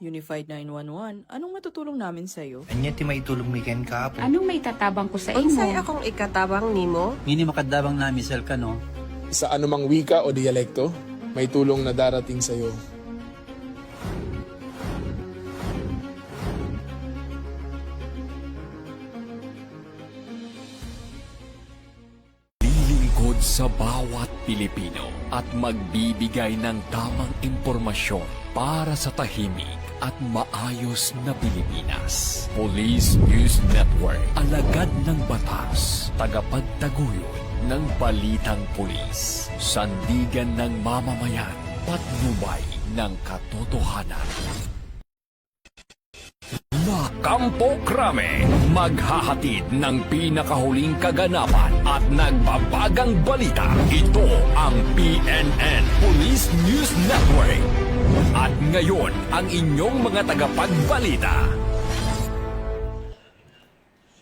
Unified 911, anong matutulong namin sa'yo? Anya ti maitulong mi ken kapo. Anong may tatabang ko sa Unsay imo? akong ikatabang nimo? Ngini makadabang na misal ka no. Sa anumang wika o dialekto, may tulong na darating sa iyo. Lilingkod sa bawat Pilipino at magbibigay ng tamang impormasyon para sa tahimik at maayos na Pilipinas. Police News Network, alagad ng batas, tagapagtaguyod ng balitang pulis, sandigan ng mamamayan, patnubay ng katotohanan. La Campo Crame, maghahatid ng pinakahuling kaganapan at nagbabagang balita. Ito ang PNN Police News Network. At ngayon, ang inyong mga tagapagbalita.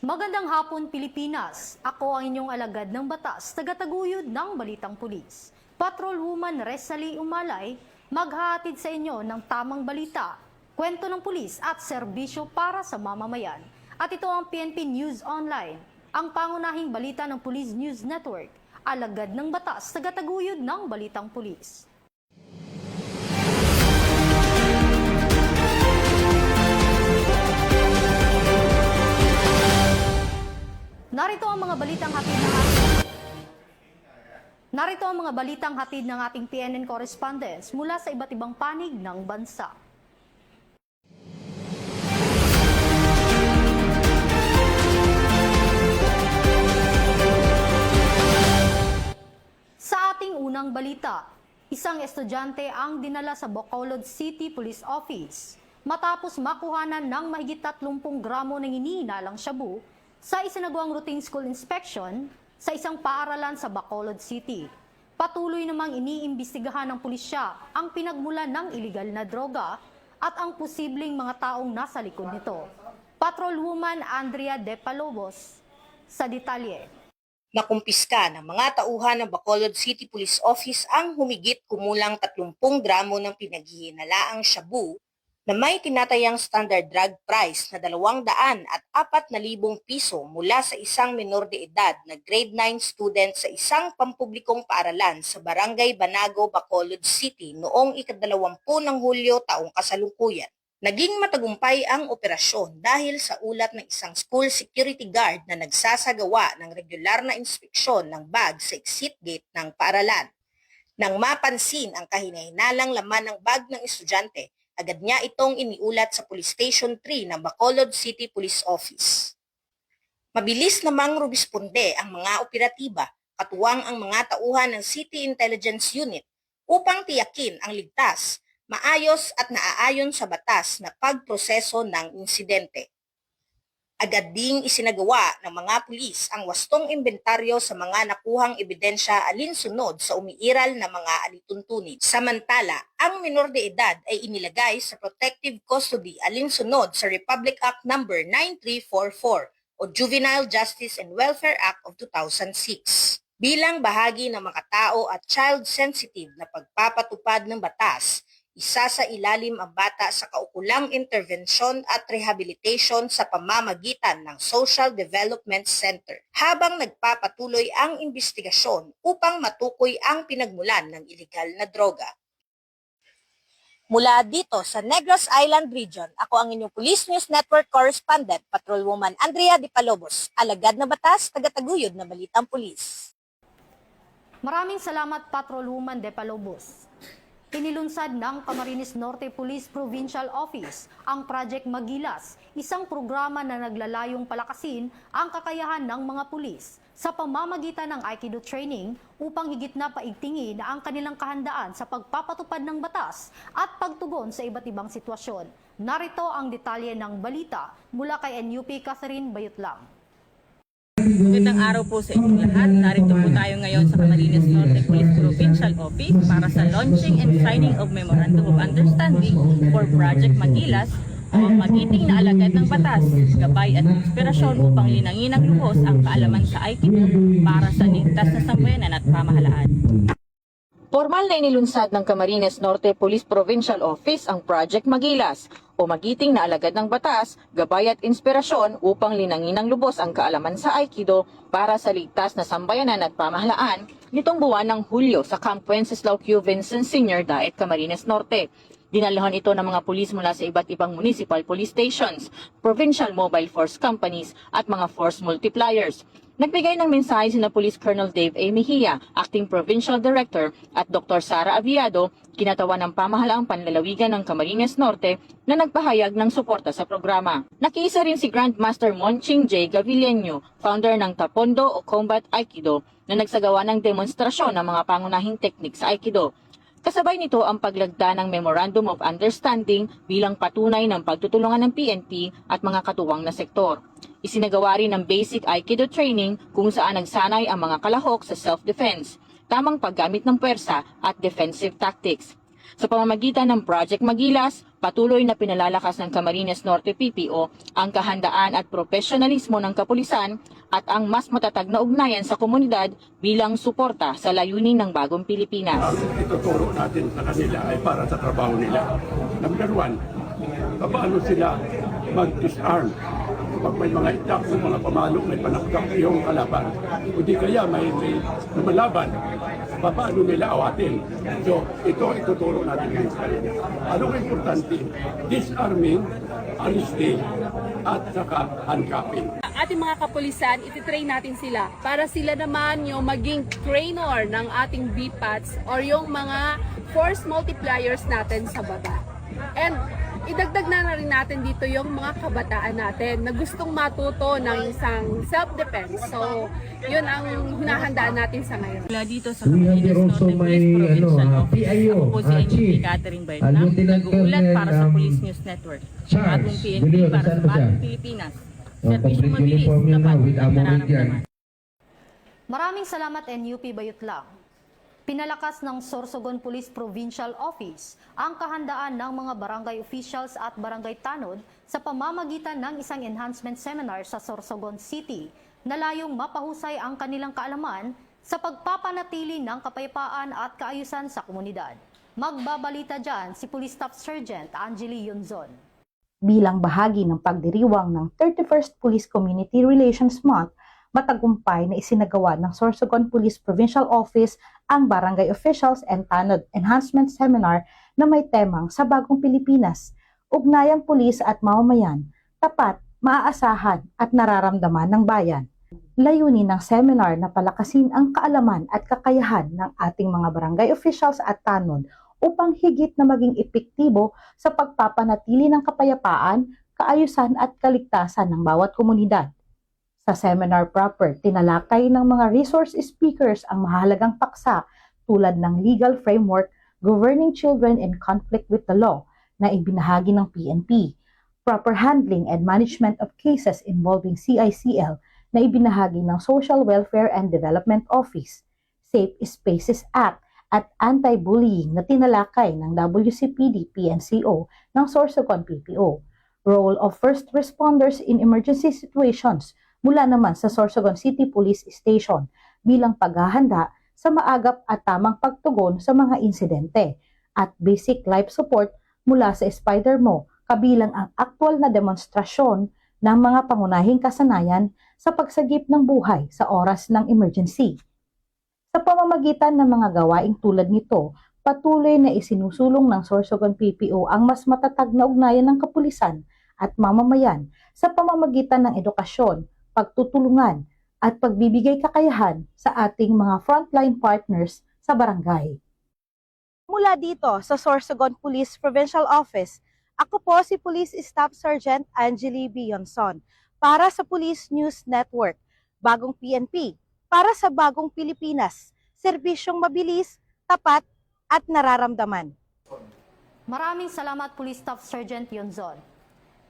Magandang hapon, Pilipinas. Ako ang inyong alagad ng batas, tagataguyod ng Balitang Pulis. Patrolwoman Resalie Umalay, maghahatid sa inyo ng tamang balita, kwento ng pulis at serbisyo para sa mamamayan. At ito ang PNP News Online, ang pangunahing balita ng Police News Network, alagad ng batas, tagataguyod ng Balitang Pulis. Narito ang mga balitang hatid ng ating PNN correspondents mula sa iba't ibang panig ng bansa. Sa ating unang balita, isang estudyante ang dinala sa Bacolod City Police Office matapos makuhanan ng mahigit 30 gramo ng iniinalang shabu sa isinagawang routine school inspection sa isang paaralan sa Bacolod City. Patuloy namang iniimbestigahan ng pulisya ang pinagmulan ng iligal na droga at ang posibleng mga taong nasa likod nito. Patrolwoman Andrea De Palobos sa detalye. Nakumpiska ng mga tauhan ng Bacolod City Police Office ang humigit kumulang 30 gramo ng pinaghihinalaang shabu na may tinatayang standard drug price na 204,000 piso mula sa isang menor de edad na grade 9 student sa isang pampublikong paaralan sa Barangay Banago, Bacolod City noong ika-20 ng Hulyo taong kasalukuyan. Naging matagumpay ang operasyon dahil sa ulat ng isang school security guard na nagsasagawa ng regular na inspeksyon ng bag sa exit gate ng paaralan. Nang mapansin ang kahinahinalang laman ng bag ng estudyante, agad niya itong iniulat sa Police Station 3 ng Bacolod City Police Office. Mabilis namang rumisponde ang mga operatiba, katuwang ang mga tauhan ng City Intelligence Unit upang tiyakin ang ligtas, maayos at naaayon sa batas na pagproseso ng insidente. Agad ding isinagawa ng mga pulis ang wastong inventaryo sa mga nakuhang ebidensya alinsunod sa umiiral na mga alituntunin. Samantala, ang minor de edad ay inilagay sa protective custody alinsunod sa Republic Act No. 9344 o Juvenile Justice and Welfare Act of 2006. Bilang bahagi ng makatao at child-sensitive na pagpapatupad ng batas, isa sa ilalim ang bata sa kaukulang intervensyon at rehabilitation sa pamamagitan ng Social Development Center, habang nagpapatuloy ang investigasyon upang matukoy ang pinagmulan ng iligal na droga. Mula dito sa Negros Island Region, ako ang inyong Police News Network Correspondent, Patrolwoman Andrea De Palobos, alagad na batas, tagataguyod na balitang pulis. Maraming salamat, Patrolwoman De Palobos. Inilunsad ng Camarines Norte Police Provincial Office ang Project Magilas, isang programa na naglalayong palakasin ang kakayahan ng mga pulis sa pamamagitan ng Aikido training upang higit na paigtingin ang kanilang kahandaan sa pagpapatupad ng batas at pagtugon sa iba't ibang sitwasyon. Narito ang detalye ng balita mula kay NUP Catherine Bayutlang. Magandang araw po sa inyong lahat. Narito po tayo ngayon sa Camarines Norte Police Provincial Office para sa launching and signing of Memorandum of Understanding for Project Magilas o ang magiting na alagad ng batas, gabay at inspirasyon upang linangin ng lubos ang kaalaman sa Aikido para sa ligtas na sambayanan at pamahalaan. Formal na inilunsad ng Camarines Norte Police Provincial Office ang Project Magilas o magiting na alagad ng batas, gabay at inspirasyon upang linangin ng lubos ang kaalaman sa Aikido para sa ligtas na sambayanan at pamahalaan nitong buwan ng Hulyo sa Camp Wenceslao Q. Vincent Sr. Daet, Camarines Norte. Dinalahan ito ng mga pulis mula sa iba't ibang municipal police stations, provincial mobile force companies at mga force multipliers. Nagbigay ng mensahe sina Police Colonel Dave A. Mejia, Acting Provincial Director, at Dr. Sara Aviado, kinatawan ng pamahalaang panlalawigan ng Camarines Norte na nagpahayag ng suporta sa programa. Nakiisa rin si Grandmaster Monching J. Gavileño, founder ng Taekwondo o Combat Aikido, na nagsagawa ng demonstrasyon ng mga pangunahing teknik sa Aikido. Kasabay nito ang paglagda ng Memorandum of Understanding bilang patunay ng pagtutulungan ng PNP at mga katuwang na sektor. Isinagawa rin ng basic Aikido training kung saan nagsanay ang mga kalahok sa self-defense, tamang paggamit ng puwersa at defensive tactics. Sa pamamagitan ng Project Magilas, patuloy na pinalalakas ng Camarines Norte PPO ang kahandaan at profesionalismo ng kapulisan at ang mas matatag na ugnayan sa komunidad bilang suporta sa layunin ng bagong Pilipinas. Ituturo natin sa kanila ay para sa trabaho nila. Number one, paano sila mag-disarm pag may mga itak, mga pamalo, may panakdak yung kalaban. Hindi kaya may lumalaban, paano nila awatin. So, ito ituturo natin ngayon sa kanila. Anong importante? Disarming, arresting, at saka handcuffing. Ating mga kapulisan, ititrain natin sila para sila naman yung maging trainer ng ating BPATs or yung mga force multipliers natin sa baba. And idagdag na rin natin dito yung mga kabataan natin na gustong matuto ng isang self-defense. So, yun ang hinahandaan natin sa ngayon. Mula dito sa Camarines Norte Police Provincial Office, ako po si NP Catherine Baitnang, nag-uulat para sa Police News Network. Bagong PNP para sa bagong Pilipinas. Serbisyong mabilis, tapat at nararamdaman. Maraming salamat NUP Bayutlang. Pinalakas ng Sorsogon Police Provincial Office ang kahandaan ng mga barangay officials at barangay tanod sa pamamagitan ng isang enhancement seminar sa Sorsogon City na layong mapahusay ang kanilang kaalaman sa pagpapanatili ng kapayapaan at kaayusan sa komunidad. Magbabalita dyan si Police Staff Sergeant Angeli Yunzon. Bilang bahagi ng pagdiriwang ng 31st Police Community Relations Month, matagumpay na isinagawa ng Sorsogon Police Provincial Office ang Barangay Officials and Tanod Enhancement Seminar na may temang Sa Bagong Pilipinas, Ugnayang Pulis at Mamamayan, Tapat, Maaasahan at Nararamdaman ng Bayan. Layunin ng seminar na palakasin ang kaalaman at kakayahan ng ating mga barangay officials at tanod upang higit na maging epektibo sa pagpapanatili ng kapayapaan, kaayusan at kaligtasan ng bawat komunidad. Sa seminar proper, tinalakay ng mga resource speakers ang mahalagang paksa tulad ng legal framework governing children in conflict with the law na ibinahagi ng PNP, proper handling and management of cases involving CICL na ibinahagi ng Social Welfare and Development Office, Safe Spaces Act at anti-bullying na tinalakay ng WCPD-PNCO ng Sorsogon PPO, role of first responders in emergency situations mula naman sa Sorsogon City Police Station bilang paghahanda sa maagap at tamang pagtugon sa mga insidente at basic life support mula sa Spider-Mo kabilang ang aktwal na demonstrasyon ng mga pangunahing kasanayan sa pagsagip ng buhay sa oras ng emergency. Sa pamamagitan ng mga gawaing tulad nito, patuloy na isinusulong ng Sorsogon PPO ang mas matatag na ugnayan ng kapulisan at mamamayan sa pamamagitan ng edukasyon, pagtutulungan at pagbibigay kakayahan sa ating mga frontline partners sa barangay. Mula dito sa Sorsogon Police Provincial Office, ako po si Police Staff Sergeant Angeli Bionson para sa Police News Network, Bagong PNP, para sa Bagong Pilipinas, serbisyong mabilis, tapat at nararamdaman. Maraming salamat Police Staff Sergeant Yunzon.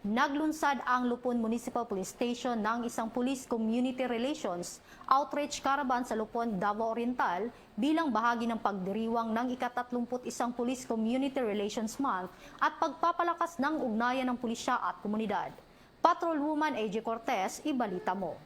Naglunsad ang Lupon Municipal Police Station ng isang Police Community Relations Outreach Caravan sa Lupon, Davao Oriental bilang bahagi ng pagdiriwang ng ika-31 Police Community Relations Month at pagpapalakas ng ugnayan ng pulisya at komunidad. Patrolwoman AJ Cortez, ibalita mo.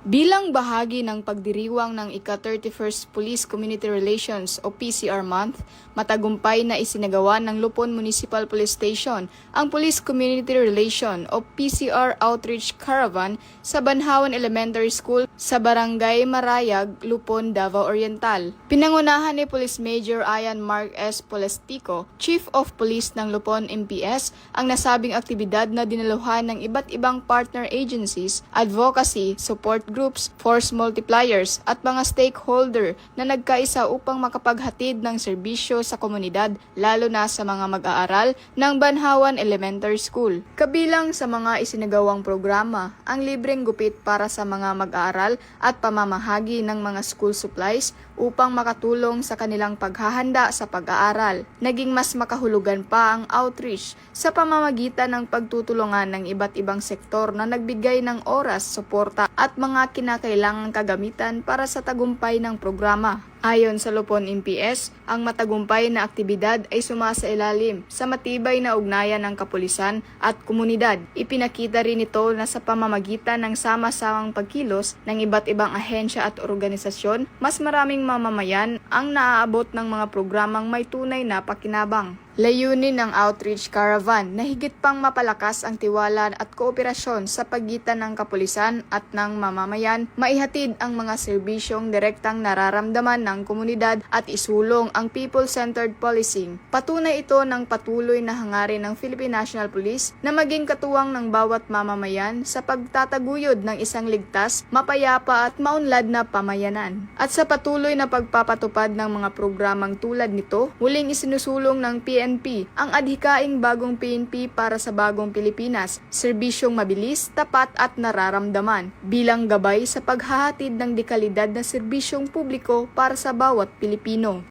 Bilang bahagi ng pagdiriwang ng ika-31st Police Community Relations o PCR Month, matagumpay na isinagawa ng Lupon Municipal Police Station ang Police Community Relation o PCR Outreach Caravan sa Banhawan Elementary School sa Barangay Marayag, Lupon, Davao Oriental. Pinangunahan ni Police Major Ian Mark S. Polestico, Chief of Police ng Lupon MPS, ang nasabing aktibidad na dinaluhan ng iba't ibang partner agencies, advocacy, support groups, force multipliers at mga stakeholder na nagkaisa upang makapaghatid ng serbisyo sa komunidad, lalo na sa mga mag-aaral ng Banhawan Elementary School. Kabilang sa mga isinagawang programa ang libreng gupit para sa mga mag-aaral at pamamahagi ng mga school supplies upang makatulong sa kanilang paghahanda sa pag-aaral. Naging mas makahulugan pa ang outreach sa pamamagitan ng pagtutulungan ng iba't ibang sektor na nagbigay ng oras, suporta at mga kinakailangang kagamitan para sa tagumpay ng programa. Ayon sa Lupon MPS, ang matagumpay na aktibidad ay sumasailalim sa matibay na ugnayan ng kapulisan at komunidad. Ipinakita rin ito na sa pamamagitan ng sama-samang pagkilos ng iba't ibang ahensya at organisasyon, mas maraming mamamayan ang naaabot ng mga programang may tunay na pakinabang. Layunin ng Outreach Caravan na higit pang mapalakas ang tiwala at kooperasyon sa pagitan ng kapulisan at ng mamamayan, maihatid ang mga serbisyong direktang nararamdaman ng komunidad at isulong ang people-centered policing. Patunay ito ng patuloy na hangarin ng Philippine National Police na maging katuwang ng bawat mamamayan sa pagtataguyod ng isang ligtas, mapayapa at maunlad na pamayanan. At sa patuloy na pagpapatupad ng mga programang tulad nito, muling isinusulong ng PNP ang adhikaing bagong PNP para sa bagong Pilipinas, serbisyong mabilis, tapat at nararamdaman, bilang gabay sa paghahatid ng dekalidad na serbisyong publiko para sa bawat Pilipino.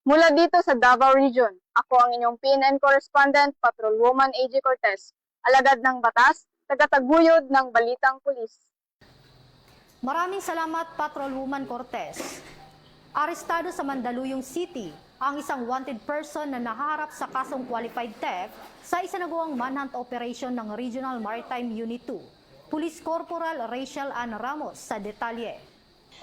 Mula dito sa Davao Region, ako ang inyong PNN correspondent, Patrolwoman AJ Cortez, alagad ng batas, tagataguyod ng Balitang Pulis. Maraming salamat, Patrolwoman Cortez. Arestado sa Mandaluyong City ang isang wanted person na naharap sa kasong qualified theft sa isinagawang manhunt operation ng Regional Maritime Unit 2. Police Corporal Rachel Ann Ramos sa detalye.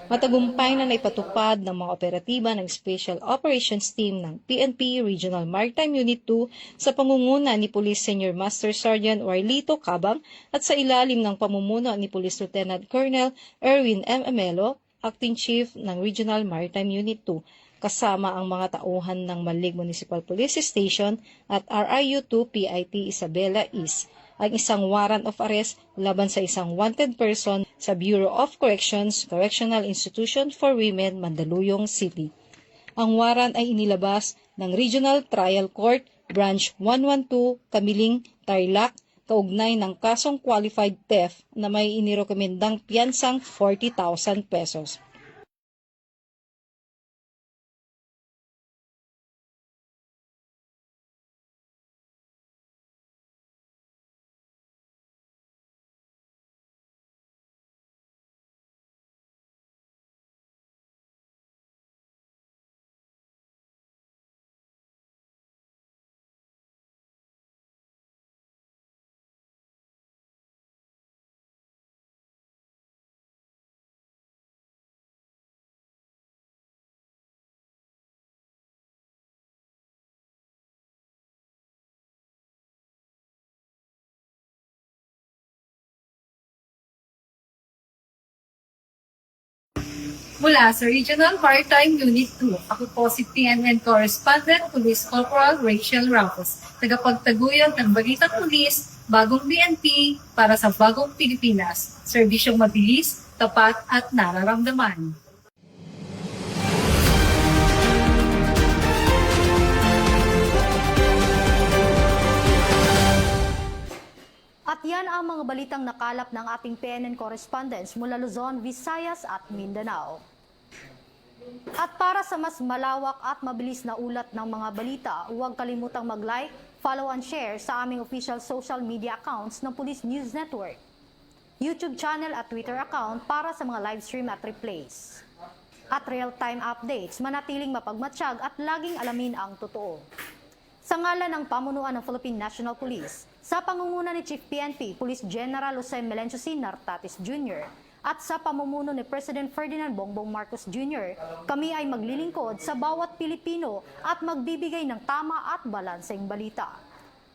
Matagumpay na naipatupad ng mga operatiba ng Special Operations Team ng PNP Regional Maritime Unit 2 sa pangunguna ni Police Senior Master Sergeant Warlito Cabang at sa ilalim ng pamumuno ni Police Lieutenant Colonel Erwin M. Amelo, Acting Chief ng Regional Maritime Unit 2, kasama ang mga tauhan ng Malig Municipal Police Station at RIU-2 PIT Isabela East, ang isang warrant of arrest laban sa isang wanted person sa Bureau of Corrections, Correctional Institution for Women, Mandaluyong City. Ang warrant ay inilabas ng Regional Trial Court, Branch 112, Kamiling, Tarlac, kaugnay ng kasong qualified theft na may inirekomendang piyansang 40,000 pesos. Mula sa Regional Maritime Unit 2, ako po si PNN Correspondent Police Corporal Rachel Ramos, tagapagtaguyod ng Balitang Pulis, bagong PNP para sa bagong Pilipinas, serbisyong mabilis, tapat at nararamdaman. At yan ang mga balitang nakalap ng ating PNN correspondents mula Luzon, Visayas at Mindanao. At para sa mas malawak at mabilis na ulat ng mga balita, huwag kalimutang mag-like, follow and share sa aming official social media accounts ng Police News Network, YouTube channel at Twitter account para sa mga live stream at replays. At real-time updates, manatiling mapagmatsyag at laging alamin ang totoo. Sa ngalan ng pamunuan ng Philippine National Police, sa pangunguna ni Chief PNP Police General Jose Melencio C. Nartatis Jr., at sa pamumuno ni President Ferdinand Bongbong Marcos Jr., kami ay maglilingkod sa bawat Pilipino at magbibigay ng tama at balanseng balita.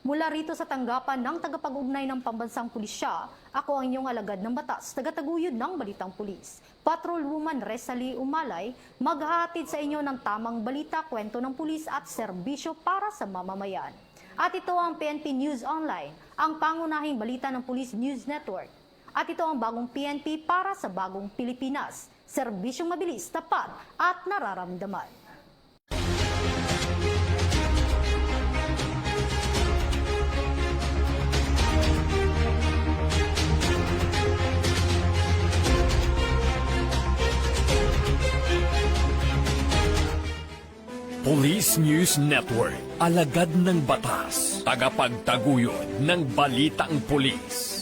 Mula rito sa tanggapan ng tagapag-ugnay ng Pambansang Pulisya, ako ang inyong alagad ng batas, tagataguyod ng Balitang Pulis. Patrolwoman Resalie Umalay, maghahatid sa inyo ng tamang balita, kwento ng pulis at serbisyo para sa mamamayan. At ito ang PNP News Online, ang pangunahing balita ng Police News Network. At ito ang bagong PNP para sa bagong Pilipinas. Serbisyong mabilis, tapat at nararamdaman. Police News Network, alagad ng batas, tagapagtaguyod ng balitang pulis.